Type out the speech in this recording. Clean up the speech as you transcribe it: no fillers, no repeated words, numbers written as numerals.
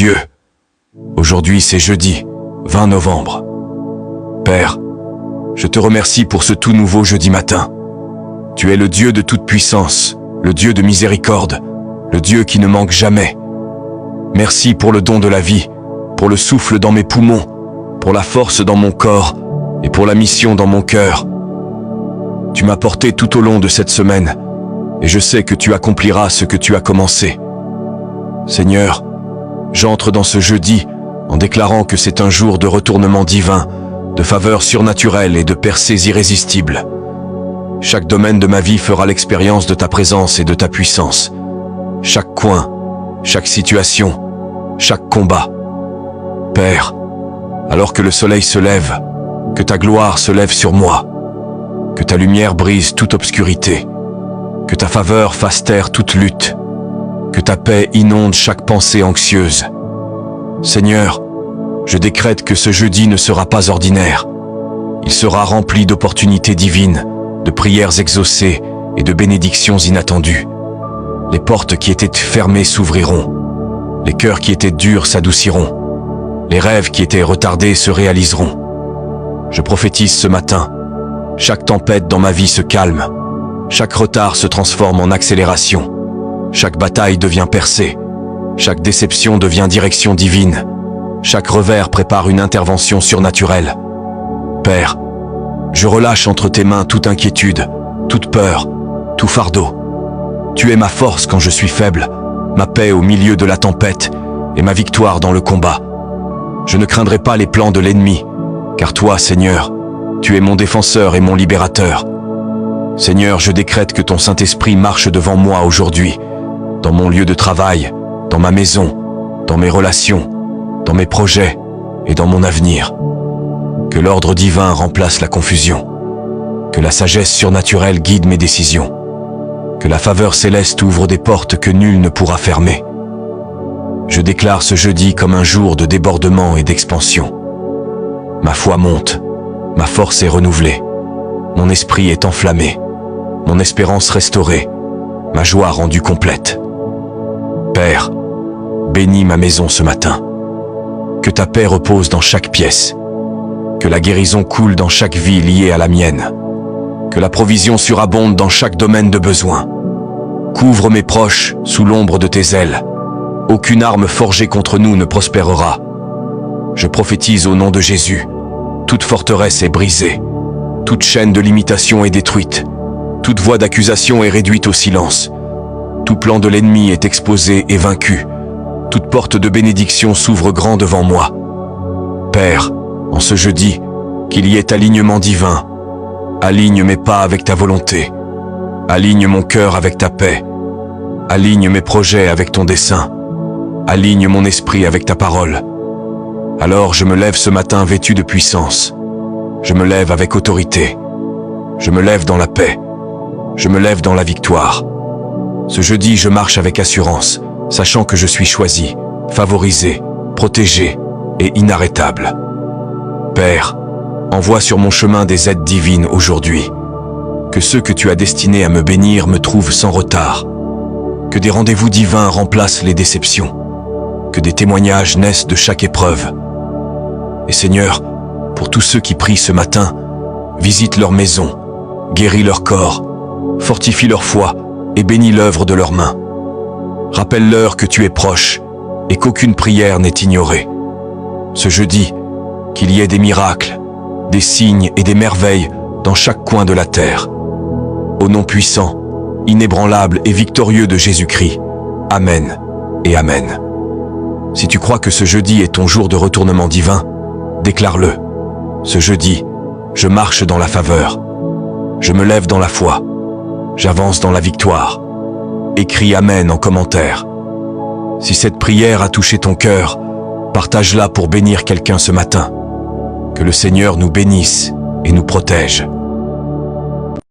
Dieu, aujourd'hui c'est jeudi, 20 novembre. Père, je te remercie pour ce tout nouveau jeudi matin. Tu es le Dieu de toute puissance, le Dieu de miséricorde, le Dieu qui ne manque jamais. Merci pour le don de la vie, pour le souffle dans mes poumons, pour la force dans mon corps et pour la mission dans mon cœur. Tu m'as porté tout au long de cette semaine et je sais que tu accompliras ce que tu as commencé. Seigneur, j'entre dans ce jeudi en déclarant que c'est un jour de retournement divin, de faveur surnaturelle et de percées irrésistibles. Chaque domaine de ma vie fera l'expérience de ta présence et de ta puissance. Chaque coin, chaque situation, chaque combat. Père, alors que le soleil se lève, que ta gloire se lève sur moi, que ta lumière brise toute obscurité, que ta faveur fasse taire toute lutte, que ta paix inonde chaque pensée anxieuse. Seigneur, je décrète que ce jeudi ne sera pas ordinaire. Il sera rempli d'opportunités divines, de prières exaucées et de bénédictions inattendues. Les portes qui étaient fermées s'ouvriront. Les cœurs qui étaient durs s'adouciront. Les rêves qui étaient retardés se réaliseront. Je prophétise ce matin. Chaque tempête dans ma vie se calme. Chaque retard se transforme en accélération. Chaque bataille devient percée. Chaque déception devient direction divine. Chaque revers prépare une intervention surnaturelle. Père, je relâche entre tes mains toute inquiétude, toute peur, tout fardeau. Tu es ma force quand je suis faible, ma paix au milieu de la tempête et ma victoire dans le combat. Je ne craindrai pas les plans de l'ennemi, car toi, Seigneur, tu es mon défenseur et mon libérateur. Seigneur, je décrète que ton Saint-Esprit marche devant moi aujourd'hui, dans mon lieu de travail, dans ma maison, dans mes relations, dans mes projets et dans mon avenir. Que l'ordre divin remplace la confusion. Que la sagesse surnaturelle guide mes décisions. Que la faveur céleste ouvre des portes que nul ne pourra fermer. Je déclare ce jeudi comme un jour de débordement et d'expansion. Ma foi monte, ma force est renouvelée, mon esprit est enflammé, mon espérance restaurée, ma joie rendue complète. Père, bénis ma maison ce matin. Que ta paix repose dans chaque pièce. Que la guérison coule dans chaque vie liée à la mienne. Que la provision surabonde dans chaque domaine de besoin. Couvre mes proches sous l'ombre de tes ailes. Aucune arme forgée contre nous ne prospérera. Je prophétise au nom de Jésus. Toute forteresse est brisée. Toute chaîne de limitation est détruite. Toute voix d'accusation est réduite au silence. Tout plan de l'ennemi est exposé et vaincu. Toute porte de bénédiction s'ouvre grand devant moi. Père, en ce jeudi, qu'il y ait alignement divin. Aligne mes pas avec ta volonté. Aligne mon cœur avec ta paix. Aligne mes projets avec ton dessein. Aligne mon esprit avec ta parole. Alors je me lève ce matin vêtu de puissance. Je me lève avec autorité. Je me lève dans la paix. Je me lève dans la victoire. Ce jeudi, je marche avec assurance, sachant que je suis choisi, favorisé, protégé et inarrêtable. Père, envoie sur mon chemin des aides divines aujourd'hui. Que ceux que tu as destinés à me bénir me trouvent sans retard. Que des rendez-vous divins remplacent les déceptions. Que des témoignages naissent de chaque épreuve. Et Seigneur, pour tous ceux qui prient ce matin, visite leur maison, guéris leur corps, fortifie leur foi et bénis l'œuvre de leurs mains. Rappelle-leur que tu es proche et qu'aucune prière n'est ignorée. Ce jeudi, qu'il y ait des miracles, des signes et des merveilles dans chaque coin de la terre. Au nom puissant, inébranlable et victorieux de Jésus-Christ. Amen et Amen. Si tu crois que ce jeudi est ton jour de retournement divin, déclare-le. Ce jeudi, je marche dans la faveur. Je me lève dans la foi. J'avance dans la victoire. Écris Amen en commentaire. Si cette prière a touché ton cœur, partage-la pour bénir quelqu'un ce matin. Que le Seigneur nous bénisse et nous protège.